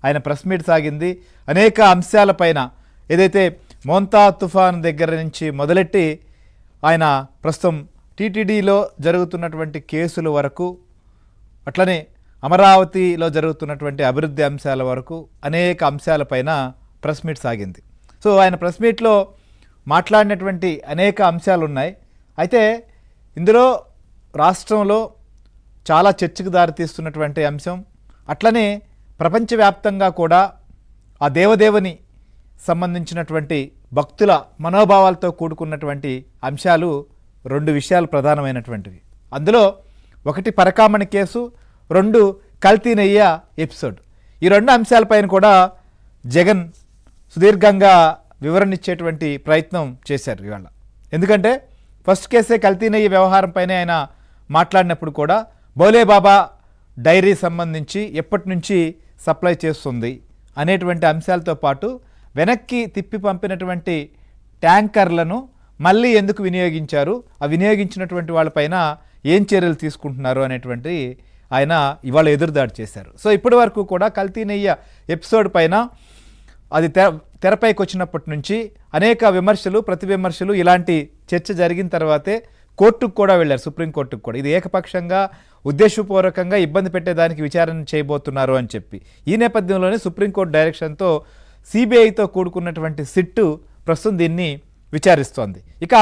ఆయన press meet సాగింది. అనేక అంశాలపైన ఏదైతే మోంతా తుఫాన్ దగ్గర నుంచి మొదలెట్టి ఆయన ప్రస్తుతం టీటీడీలో జరుగుతున్నటువంటి కేసుల వరకు, అట్లనే అమరావతిలో జరుగుతున్నటువంటి అభివృద్ధి అంశాల వరకు అనేక అంశాలపైన ప్రెస్ మీట్ సాగింది. సో ఆయన ప్రెస్ మీట్లో మాట్లాడినటువంటి అనేక అంశాలు ఉన్నాయి. అయితే ఇందులో రాష్ట్రంలో చాలా చర్చకు దారితీస్తున్నటువంటి అంశం, అట్లనే ప్రపంచవ్యాప్తంగా కూడా ఆ దేవదేవుని సంబంధించినటువంటి భక్తుల మనోభావాలతో కూడుకున్నటువంటి అంశాలు 2 విషయాలు ప్రధానమైనటువంటివి. అందులో ఒకటి పరకామణి కేసు, 2 కల్తీ నెయ్య ఎపిసోడ్. ఈ 2 అంశాలపైన కూడా జగన్ సుదీర్ఘంగా వివరణ ఇచ్చేటువంటి ప్రయత్నం చేశారు ఇవాళ. ఎందుకంటే ఫస్ట్ కేసే కల్తీ నెయ్యి వ్యవహారంపైనే ఆయన మాట్లాడినప్పుడు కూడా బోలేబాబా డైరీ సంబంధించి ఎప్పటి నుంచి సప్లై చేస్తుంది అనేటువంటి అంశాలతో పాటు వెనక్కి తిప్పి పంపినటువంటి ట్యాంకర్లను మళ్ళీ ఎందుకు వినియోగించారు, ఆ వినియోగించినటువంటి వాళ్ళపైన ఏం చర్యలు తీసుకుంటున్నారు అనేటువంటి ఆయన ఇవాళ ఎదురుదాడి చేశారు. సో ఇప్పటి వరకు కూడా కల్తీ నెయ్య ఎపిసోడ్ పైన అది తెరపైకి వచ్చినప్పటి నుంచి అనేక విమర్శలు, ప్రతి విమర్శలు, ఇలాంటి చర్చ జరిగిన తర్వాతే కోర్టుకు కూడా వెళ్ళారు, సుప్రీంకోర్టుకు కూడా. ఇది ఏకపక్షంగా ఉద్దేశపూర్వకంగా ఇబ్బంది పెట్టేదానికి విచారణ చేయబోతున్నారు అని చెప్పి ఈ నేపథ్యంలోనే సుప్రీంకోర్టు డైరెక్షన్తో సిబిఐతో కూడుకున్నటువంటి సిట్టు ప్రస్తుతం దీన్ని విచారిస్తోంది. ఇక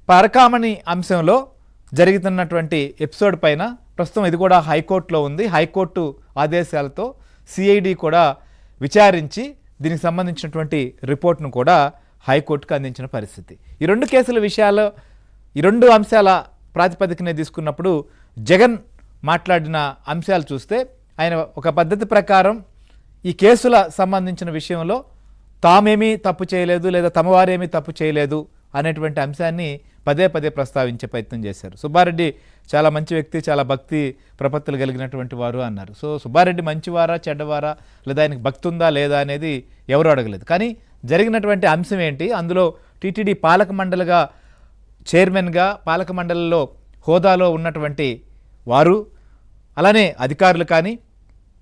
పరకామణి అంశంలో జరుగుతున్నటువంటి ఎపిసోడ్ పైన ప్రస్తుతం ఇది కూడా హైకోర్టులో ఉంది. హైకోర్టు ఆదేశాలతో సిఐడి కూడా విచారించి దీనికి సంబంధించినటువంటి రిపోర్ట్ను కూడా హైకోర్టుకు అందించిన పరిస్థితి. ఈ 2 కేసుల విషయాలు, ఈ 2 అంశాల ప్రాతిపదికనే తీసుకున్నప్పుడు జగన్ మాట్లాడిన అంశాలు చూస్తే ఆయన ఒక పద్ధతి ప్రకారం ఈ కేసుల సంబంధించిన విషయంలో తామేమీ తప్పు చేయలేదు లేదా తమవారేమీ తప్పు చేయలేదు అనేటువంటి అంశాన్ని పదే పదే ప్రస్తావించే ప్రయత్నం చేశారు. సుబ్బారెడ్డి చాలా మంచి వ్యక్తి, చాలా భక్తి ప్రపత్తులు కలిగినటువంటి వారు అన్నారు. సో సుబ్బారెడ్డి మంచివారా చెడ్డవారా లేదా ఆయనకు భక్తి ఉందా లేదా అనేది ఎవరు అడగలేదు. కానీ జరిగినటువంటి అంశం ఏంటి, అందులో టీటీడీ పాలక మండలిగా చైర్మన్గా పాలక మండలిలో హోదాలో ఉన్నటువంటి వారు, అలానే అధికారులు కానీ,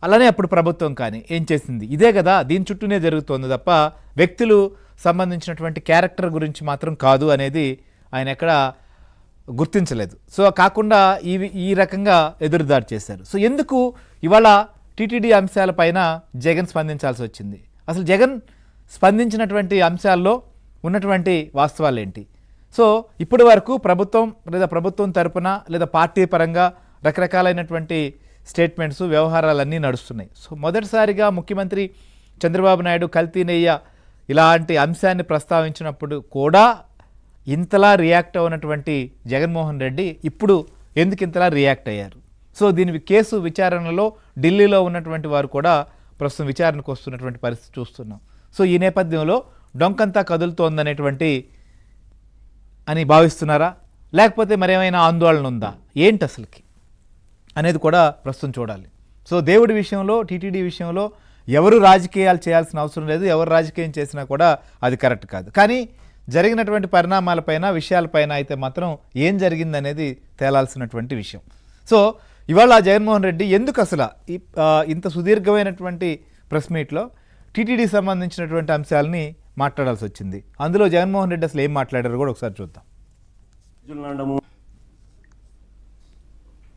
అలానే అప్పుడు ప్రభుత్వం కానీ ఏం చేసింది, ఇదే కదా, దీని చుట్టూనే జరుగుతోంది తప్ప వ్యక్తులు సంబంధించినటువంటి క్యారెక్టర్ గురించి మాత్రం కాదు అనేది ఆయన ఎక్కడ గుర్తించలేదు. సో కాకుండా ఈ రకంగా ఎదురుదాడి చేశారు. సో ఎందుకు ఇవాళ టీటీడీ అంశాలపైన జగన్ స్పందించాల్సి వచ్చింది? అసలు జగన్ స్పందించినటువంటి అంశాల్లో ఉన్నటువంటి వాస్తవాలు ఏంటి? సో ఇప్పటి వరకు ప్రభుత్వం లేదా ప్రభుత్వం తరపున లేదా పార్టీ పరంగా రకరకాలైనటువంటి స్టేట్మెంట్స్, వ్యవహారాలన్నీ నడుస్తున్నాయి. సో మొదటిసారిగా ముఖ్యమంత్రి చంద్రబాబు నాయుడు కల్తీ నెయ్య ఇలాంటి అంశాన్ని ప్రస్తావించినప్పుడు కూడా ఇంతలా రియాక్ట్ అవునటువంటి జగన్మోహన్ రెడ్డి ఇప్పుడు ఎందుకు ఇంతలా రియాక్ట్ అయ్యారు? సో దీని కేసు విచారణలో ఢిల్లీలో ఉన్నటువంటి వారు కూడా ప్రస్తుతం విచారణకు వస్తున్నటువంటి పరిస్థితి చూస్తున్నాం. సో ఈ నేపథ్యంలో డొంకంతా కదులుతోందనేటువంటి అని భావిస్తున్నారా, లేకపోతే మరేమైనా ఆందోళన ఉందా, ఏంటి అసలుకి అనేది కూడా ప్రస్తుతం చూడాలి. సో దేవుడి విషయంలో, టీటీడీ విషయంలో ఎవరు రాజకీయాలు చేయాల్సిన అవసరం లేదు, ఎవరు రాజకీయం చేసినా కూడా అది కరెక్ట్ కాదు. కానీ జరిగినటువంటి పరిణామాలపైన, విషయాలపైన అయితే మాత్రం ఏం జరిగిందనేది తేలాల్సినటువంటి విషయం. సో ఇవాళ జగన్మోహన్ రెడ్డి ఎందుకు అసలు ఇంత సుదీర్ఘమైనటువంటి ప్రెస్ మీట్లో టీటీడీ సంబంధించినటువంటి అంశాలని మాట్లాడాల్సి వచ్చింది? అందులో జగన్మోహన్ రెడ్డి అసలు ఏం మాట్లాడారు కూడా ఒకసారి చూద్దాం.